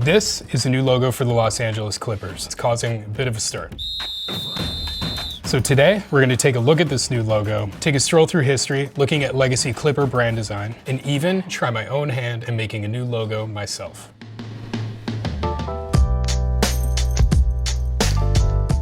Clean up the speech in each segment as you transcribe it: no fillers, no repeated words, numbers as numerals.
This is a new logo for the Los Angeles Clippers. It's causing a bit of a stir. So today, we're gonna take a look at this new logo, take a stroll through history, looking at legacy Clipper brand design, and even try my own hand at making a new logo myself.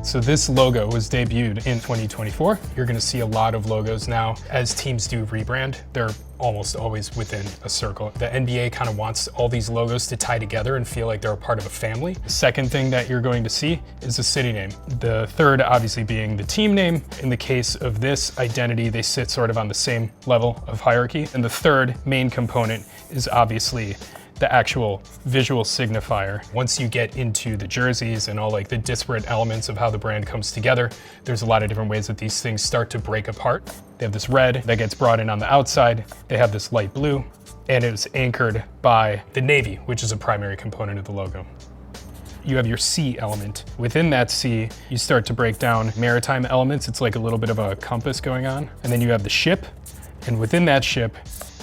So this logo was debuted in 2024. You're gonna see a lot of logos now. As teams do rebrand, they're almost always within a circle. The NBA kind of wants all these logos to tie together and feel like they're a part of a family. The second thing that you're going to see is the city name. The third obviously being the team name. In the case of this identity, they sit sort of on the same level of hierarchy. And the third main component is obviously the actual visual signifier. Once you get into the jerseys and all like the disparate elements of how the brand comes together, there's a lot of different ways that these things start to break apart. They have this red that gets brought in on the outside. They have this light blue, and it's anchored by the navy, which is a primary component of the logo. You have your C element. Within that C, you start to break down maritime elements. It's like a little bit of a compass going on. And then you have the ship, and within that ship,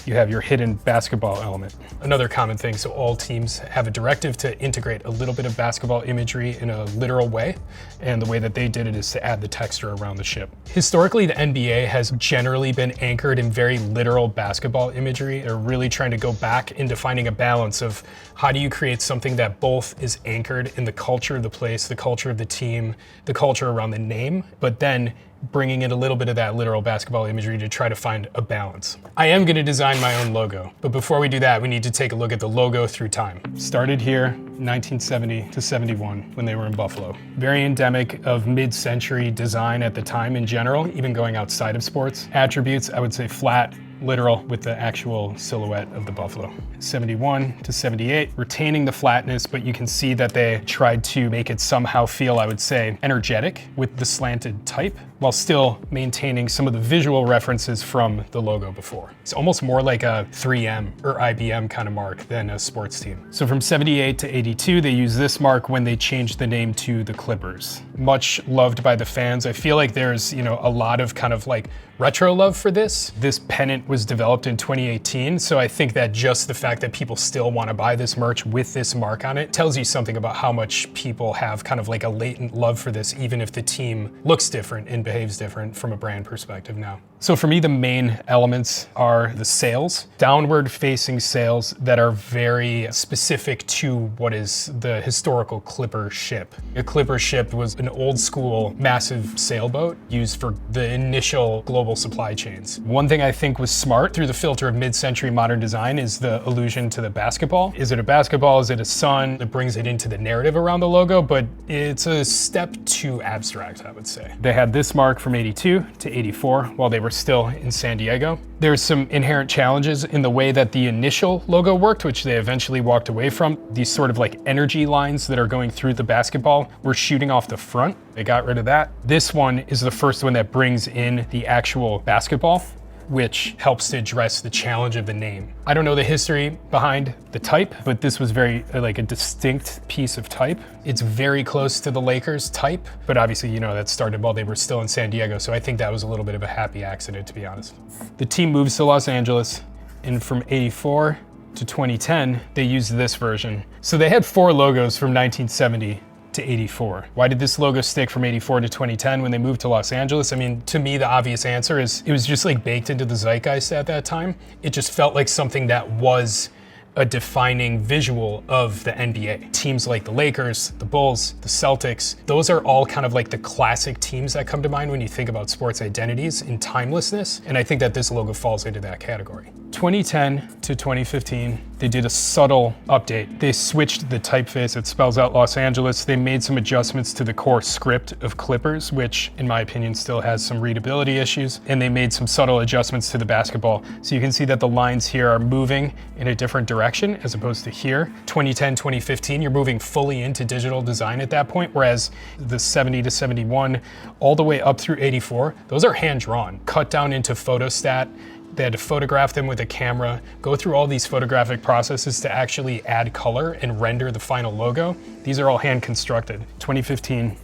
you have your hidden basketball element. Another common thing, so all teams have a directive to integrate a little bit of basketball imagery in a literal way, and the way that they did it is to add the texture around the ship. Historically, the NBA has generally been anchored in very literal basketball imagery. They're really trying to go back into finding a balance of how do you create something that both is anchored in the culture of the place, the culture of the team, the culture around the name, but then bringing in a little bit of that literal basketball imagery to try to find a balance. I am gonna design my own logo, but before we do that, we need to take a look at the logo through time. Started here, 1970 to 71, when they were in Buffalo. Very endemic of mid-century design at the time in general, even going outside of sports. Attributes, I would say flat, literal with the actual silhouette of the buffalo. 71 to 78, retaining the flatness, but you can see that they tried to make it somehow feel, I would say, energetic with the slanted type, while still maintaining some of the visual references from the logo before. It's almost more like a 3M or IBM kind of mark than a sports team. So from 78 to 82, they used this mark when they changed the name to the Clippers. Much loved by the fans. I feel like there's, a lot of kind of like retro love for this. This pennant was developed in 2018, so I think that just the fact that people still want to buy this merch with this mark on it tells you something about how much people have kind of like a latent love for this, even if the team looks different and behaves different from a brand perspective now. So for me, the main elements are the sails, downward facing sails that are very specific to what is the historical Clipper ship. A Clipper ship was an old school, massive sailboat used for the initial global supply chains. One thing I think was smart through the filter of mid-century modern design is the allusion to the basketball. Is it a basketball? Is it a sun? It brings it into the narrative around the logo, but it's a step too abstract, I would say. They had this mark from 82 to 84 while they were still in San Diego. There's some inherent challenges in the way that the initial logo worked, which they eventually walked away from. These sort of like energy lines that are going through the basketball were shooting off the front. They got rid of that. This one is the first one that brings in the actual basketball, which helps to address the challenge of the name. I don't know the history behind the type, but this was very like a distinct piece of type. It's very close to the Lakers type, but obviously, that started while they were still in San Diego, so I think that was a little bit of a happy accident, to be honest. The team moves to Los Angeles, and from 84 to 2010, they used this version. So they had 4 logos from 1970 to 84. Why did this logo stick from 84 to 2010 when they moved to Los Angeles? I mean, to me, the obvious answer is it was just like baked into the zeitgeist at that time. It just felt like something that was a defining visual of the NBA. Teams like the Lakers, the Bulls, the Celtics, those are all kind of like the classic teams that come to mind when you think about sports identities and timelessness. And I think that this logo falls into that category. 2010 to 2015, they did a subtle update. They switched the typeface that spells out Los Angeles. They made some adjustments to the core script of Clippers, which in my opinion still has some readability issues. And they made some subtle adjustments to the basketball. So you can see that the lines here are moving in a different direction as opposed to here. 2010, 2015, you're moving fully into digital design at that point, whereas the 70 to 71, all the way up through 84, those are hand-drawn, cut down into photostat. They had to photograph them with a camera, go through all these photographic processes to actually add color and render the final logo. These are all hand constructed. 2015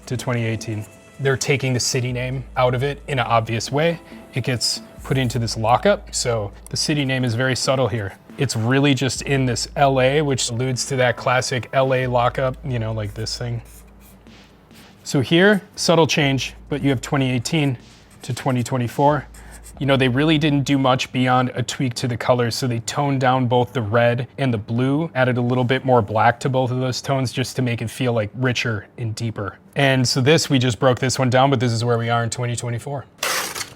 to 2018. They're taking the city name out of it in an obvious way. It gets put into this lockup. So the city name is very subtle here. It's really just in this LA, which alludes to that classic LA lockup, you know, like this thing. So here, subtle change, but you have 2018 to 2024. You know, they really didn't do much beyond a tweak to the colors. So they toned down both the red and the blue, added a little bit more black to both of those tones just to make it feel like richer and deeper. And so we just broke this one down, but this is where we are in 2024.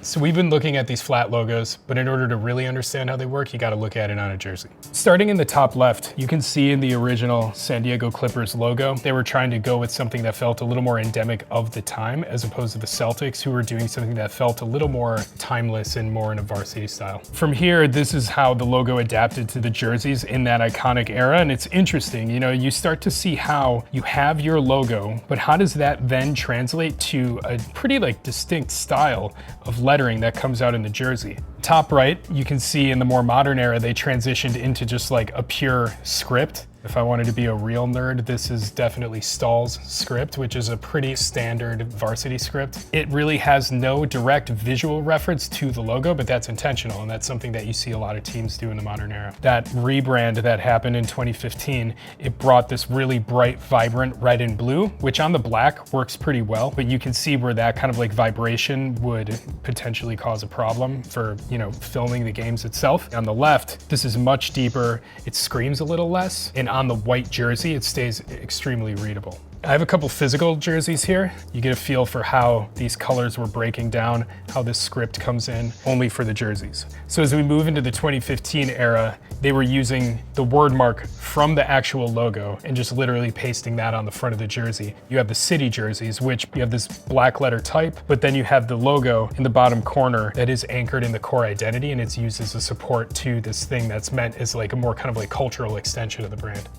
So we've been looking at these flat logos, but in order to really understand how they work, you got to look at it on a jersey. Starting in the top left, you can see in the original San Diego Clippers logo, they were trying to go with something that felt a little more endemic of the time, as opposed to the Celtics, who were doing something that felt a little more timeless and more in a varsity style. From here, this is how the logo adapted to the jerseys in that iconic era. And it's interesting, you know, you start to see how you have your logo, but how does that then translate to a pretty like distinct style of lettering that comes out in the jersey. Top right, you can see in the more modern era, they transitioned into just like a pure script. If I wanted to be a real nerd, this is definitely Stahl's script, which is a pretty standard varsity script. It really has no direct visual reference to the logo, but that's intentional, and that's something that you see a lot of teams do in the modern era. That rebrand that happened in 2015, it brought this really bright, vibrant red and blue, which on the black works pretty well, but you can see where that kind of like vibration would potentially cause a problem for, you know, filming the games itself. On the left, this is much deeper, it screams a little less, and on the white jersey, it stays extremely readable. I have a couple physical jerseys here. You get a feel for how these colors were breaking down, how this script comes in only for the jerseys. So as we move into the 2015 era, they were using the word mark from the actual logo and just literally pasting that on the front of the jersey. You have the city jerseys, which you have this black letter type, but then you have the logo in the bottom corner that is anchored in the core identity, and it's used as a support to this thing that's meant as like a more kind of like cultural extension of the brand.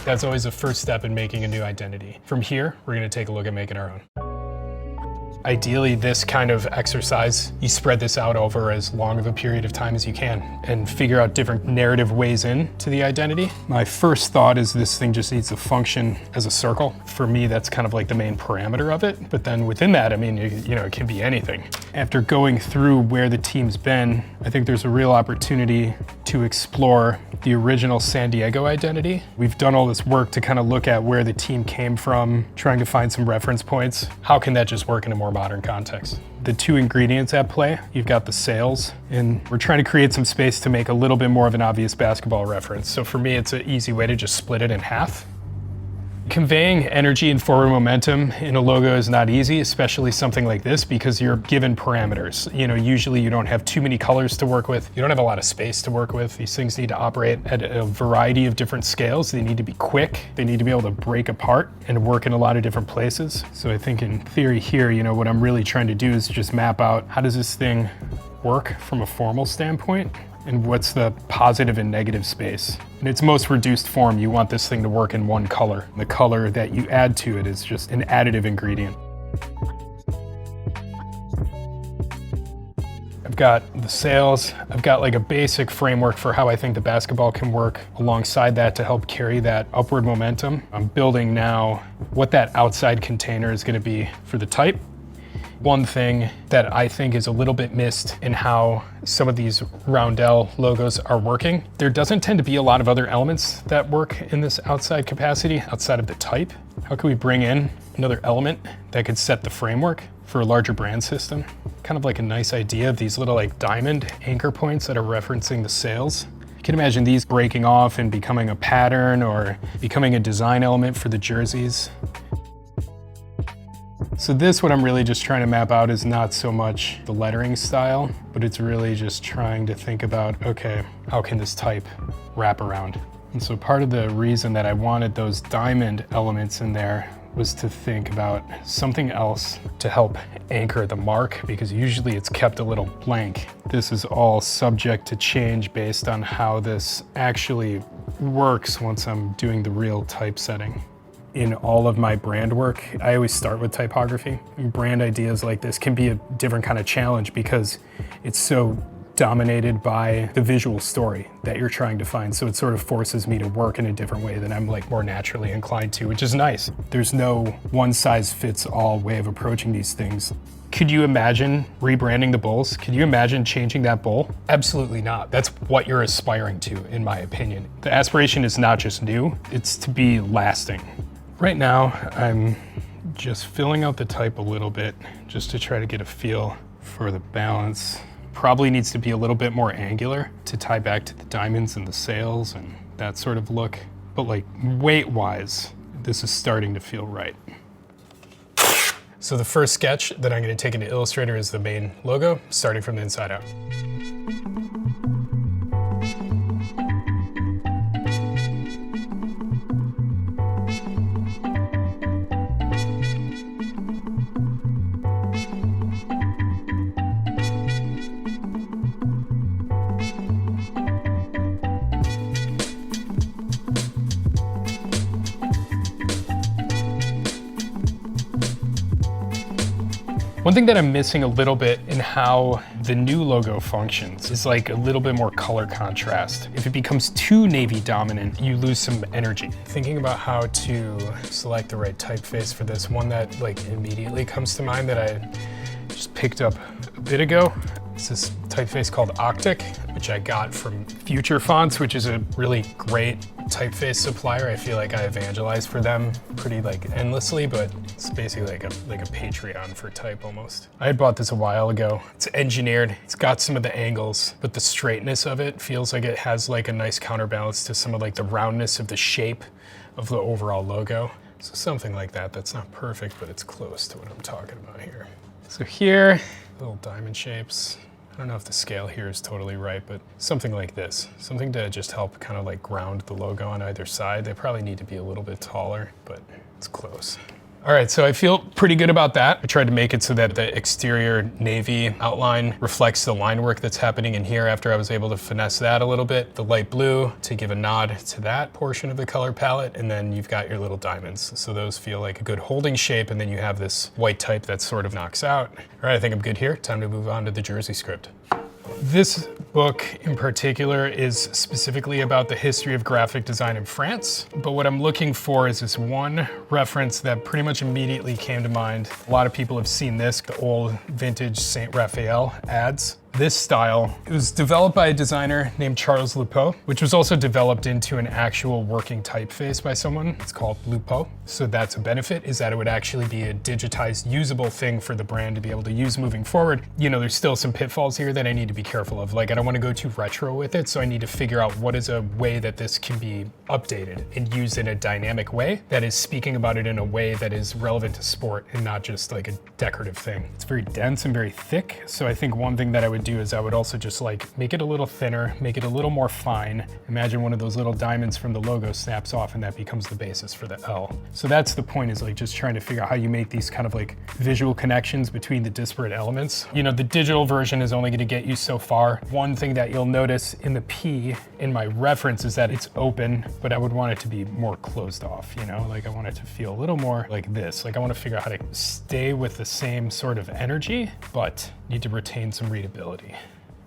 That's always the first step in making a new identity. From here, we're gonna take a look at making our own. Ideally, this kind of exercise, you spread this out over as long of a period of time as you can and figure out different narrative ways into the identity. My first thought is this thing just needs to function as a circle. For me, that's kind of like the main parameter of it. But then within that, I mean, you know, it can be anything. After going through where the team's been, I think there's a real opportunity to explore the original San Diego identity. We've done all this work to kind of look at where the team came from, trying to find some reference points. How can that just work in a more modern context? The two ingredients at play, you've got the sails, and we're trying to create some space to make a little bit more of an obvious basketball reference. So for me, it's an easy way to just split it in half. Conveying energy and forward momentum in a logo is not easy, especially something like this, because you're given parameters. You know, usually you don't have too many colors to work with. You don't have a lot of space to work with. These things need to operate at a variety of different scales. They need to be quick. They need to be able to break apart and work in a lot of different places. So I think in theory here, you know, what I'm really trying to do is just map out how does this thing work from a formal standpoint, and what's the positive and negative space. In its most reduced form, you want this thing to work in one color. The color that you add to it is just an additive ingredient. I've got the sails. I've got like a basic framework for how I think the basketball can work alongside that to help carry that upward momentum. I'm building now what that outside container is going to be for the type. One thing that I think is a little bit missed in how some of these Roundel logos are working, there doesn't tend to be a lot of other elements that work in this outside capacity outside of the type. How can we bring in another element that could set the framework for a larger brand system? Kind of like a nice idea of these little like diamond anchor points that are referencing the sails. You can imagine these breaking off and becoming a pattern or becoming a design element for the jerseys. So this, what I'm really just trying to map out is not so much the lettering style, but it's really just trying to think about, okay, how can this type wrap around? And so part of the reason that I wanted those diamond elements in there was to think about something else to help anchor the mark, because usually it's kept a little blank. This is all subject to change based on how this actually works once I'm doing the real typesetting. In all of my brand work, I always start with typography. Brand ideas like this can be a different kind of challenge because it's so dominated by the visual story that you're trying to find. So it sort of forces me to work in a different way than I'm like more naturally inclined to, which is nice. There's no one size fits all way of approaching these things. Could you imagine rebranding the Bulls? Could you imagine changing that bull? Absolutely not. That's what you're aspiring to, in my opinion. The aspiration is not just new, it's to be lasting. Right now, I'm just filling out the type a little bit just to try to get a feel for the balance. Probably needs to be a little bit more angular to tie back to the diamonds and the sails and that sort of look. But like weight-wise, this is starting to feel right. So the first sketch that I'm going to take into Illustrator is the main logo, starting from the inside out. One thing that I'm missing a little bit in how the new logo functions is like a little bit more color contrast. If it becomes too navy dominant, you lose some energy. Thinking about how to select the right typeface for this, one that like immediately comes to mind that I just picked up a bit ago. It's this typeface called Octic, which I got from Future Fonts, which is a really great typeface supplier. I feel like I evangelize for them pretty like endlessly, but it's basically like a Patreon for type almost. I had bought this a while ago. It's engineered, it's got some of the angles, but the straightness of it feels like it has like a nice counterbalance to some of like the roundness of the shape of the overall logo. So something like that. That's not perfect, but it's close to what I'm talking about here. So here, little diamond shapes. I don't know if the scale here is totally right, but something like this. Something to just help kind of like ground the logo on either side. They probably need to be a little bit taller, but it's close. All right, so I feel pretty good about that. I tried to make it so that the exterior navy outline reflects the line work that's happening in here after I was able to finesse that a little bit. The light blue to give a nod to that portion of the color palette, and then you've got your little diamonds. So those feel like a good holding shape, and then you have this white type that sort of knocks out. All right, I think I'm good here. Time to move on to the Jersey script. This book in particular is specifically about the history of graphic design in France, but what I'm looking for is this one reference that pretty much immediately came to mind. A lot of people have seen this, the old vintage Saint Raphael ads. This style, it was developed by a designer named Charles Lupeau, which was also developed into an actual working typeface by someone. It's called Lupeau. So that's a benefit, is that it would actually be a digitized, usable thing for the brand to be able to use moving forward. You know, there's still some pitfalls here that I need to be careful of. Like, I don't want to go too retro with it, so I need to figure out what is a way that this can be updated and used in a dynamic way that is speaking about it in a way that is relevant to sport and not just like a decorative thing. It's very dense and very thick, so I think one thing that I would do is I would also just like make it a little thinner, make it a little more fine. Imagine one of those little diamonds from the logo snaps off and that becomes the basis for the L. So that's the point, is like just trying to figure out how you make these kind of like visual connections between the disparate elements. You know, the digital version is only going to get you so far. One thing that you'll notice in the P in my reference is that it's open, but I would want it to be more closed off, you know? Like I want it to feel a little more like this. Like I want to figure out how to stay with the same sort of energy, but need to retain some readability.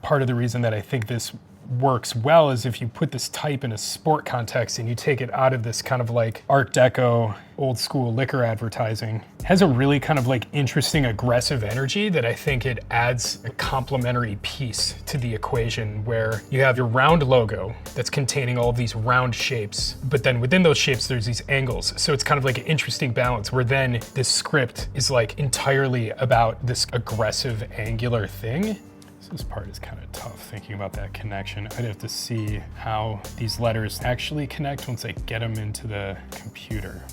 Part of the reason that I think this works well is if you put this type in a sport context and you take it out of this kind of like Art Deco, old school liquor advertising, it has a really kind of like interesting aggressive energy that I think it adds a complementary piece to the equation, where you have your round logo that's containing all of these round shapes, but then within those shapes there's these angles. So it's kind of like an interesting balance where then this script is like entirely about this aggressive angular thing. This part is kind of tough, thinking about that connection. I'd have to see how these letters actually connect once I get them into the computer.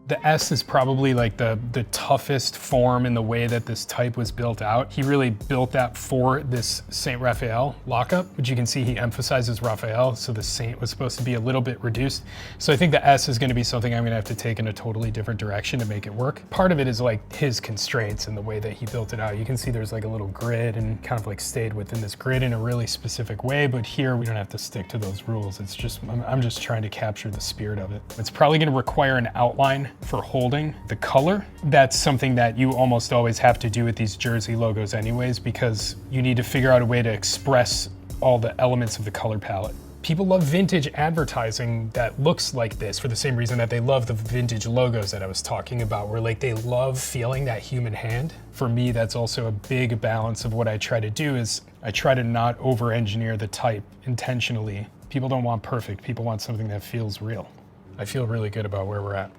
The S is probably like the toughest form in the way that this type was built out. He really built that for this Saint Raphael lockup, which you can see he emphasizes Raphael, so the Saint was supposed to be a little bit reduced. So I think the S is gonna be something I'm gonna have to take in a totally different direction to make it work. Part of it is like his constraints and the way that he built it out. You can see there's like a little grid and kind of like stayed within this grid in a really specific way, but here we don't have to stick to those rules. It's just, I'm just trying to capture the spirit of it. It's probably gonna require an outline for holding. The color, that's something that you almost always have to do with these jersey logos anyways, because you need to figure out a way to express all the elements of the color palette. People love vintage advertising that looks like this for the same reason that they love the vintage logos that I was talking about, where like they love feeling that human hand. For me, that's also a big balance of what I try to do is I try to not over-engineer the type intentionally. People don't want perfect, people want something that feels real. I feel really good about where we're at.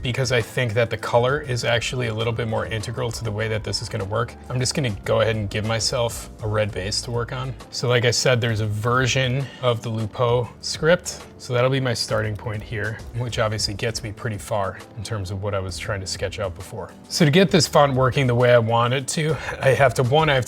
Because I think that the color is actually a little bit more integral to the way that this is gonna work, I'm just gonna go ahead and give myself a red base to work on. So like I said, there's a version of the Lupo script. So that'll be my starting point here, which obviously gets me pretty far in terms of what I was trying to sketch out before. So to get this font working the way I want it to, I have to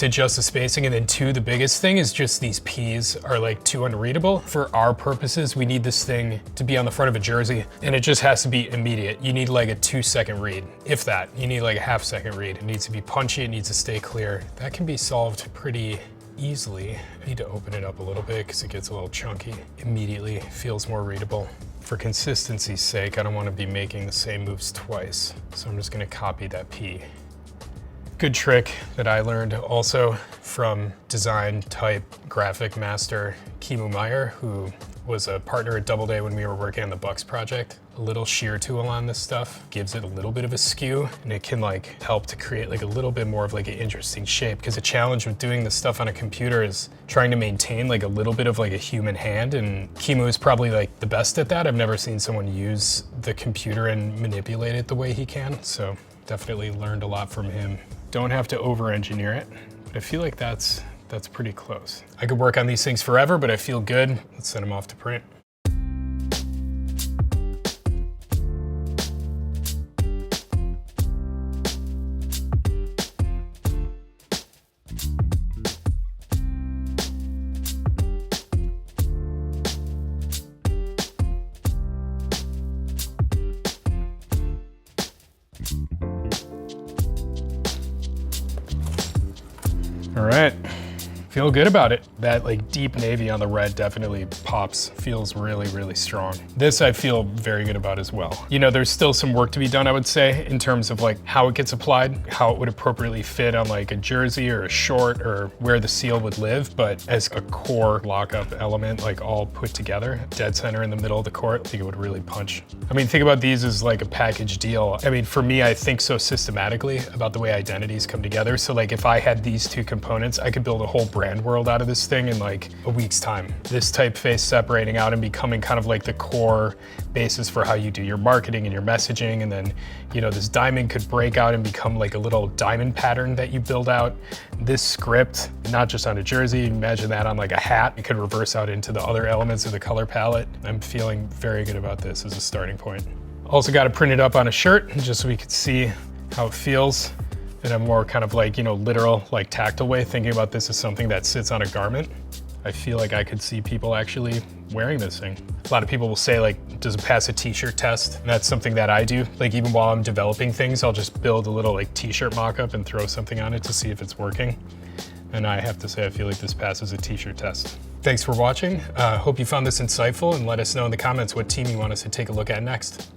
adjust the spacing, and then two, the biggest thing is just these P's are like too unreadable. For our purposes, we need this thing to be on the front of a jersey, and it just has to be immediate. You need like a 2-second read, if that. You need like a half-second read. It needs to be punchy, it needs to stay clear. That can be solved pretty easily. I need to open it up a little bit because it gets a little chunky. Immediately feels more readable. For consistency's sake, I don't want to be making the same moves twice, so I'm just going to copy that P. Good trick that I learned also from design type graphic master Kimu Meyer, who was a partner at Doubleday when we were working on the Bucks project. A little shear tool on this stuff gives it a little bit of a skew, and it can like help to create like a little bit more of like an interesting shape, because the challenge with doing this stuff on a computer is trying to maintain like a little bit of like a human hand, and Kimu is probably like the best at that. I've never seen someone use the computer and manipulate it the way he can, so definitely learned a lot from him. Don't have to over-engineer it, but I feel like that's pretty close. I could work on these things forever, but I feel good. Let's send them off to print. All right, feel good about it. That like deep navy on the red definitely pops, feels really, really strong. This I feel very good about as well. You know, there's still some work to be done, I would say, in terms of like how it gets applied, how it would appropriately fit on like a jersey or a short or where the seal would live. But as a core lockup element, like all put together, dead center in the middle of the court, I think it would really punch. I mean, think about these as like a package deal. I mean, for me, I think so systematically about the way identities come together. So like if I had these two components, I could build a whole brand world out of this thing in like a week's time. This typeface separating out and becoming kind of like the core basis for how you do your marketing and your messaging. And then, you know, this diamond could break out and become like a little diamond pattern that you build out. This script, not just on a jersey, imagine that on like a hat. It could reverse out into the other elements of the color palette. I'm feeling very good about this as a starting point. Also got to print it up on a shirt just so we could see how it feels in a more kind of like, you know, literal, like tactile way, thinking about this as something that sits on a garment. I feel like I could see people actually wearing this thing. A lot of people will say like, does it pass a t-shirt test? And that's something that I do. Like even while I'm developing things, I'll just build a little like t-shirt mock-up and throw something on it to see if it's working. And I have to say, I feel like this passes a t-shirt test. Thanks for watching. Hope you found this insightful, and let us know in the comments what team you want us to take a look at next.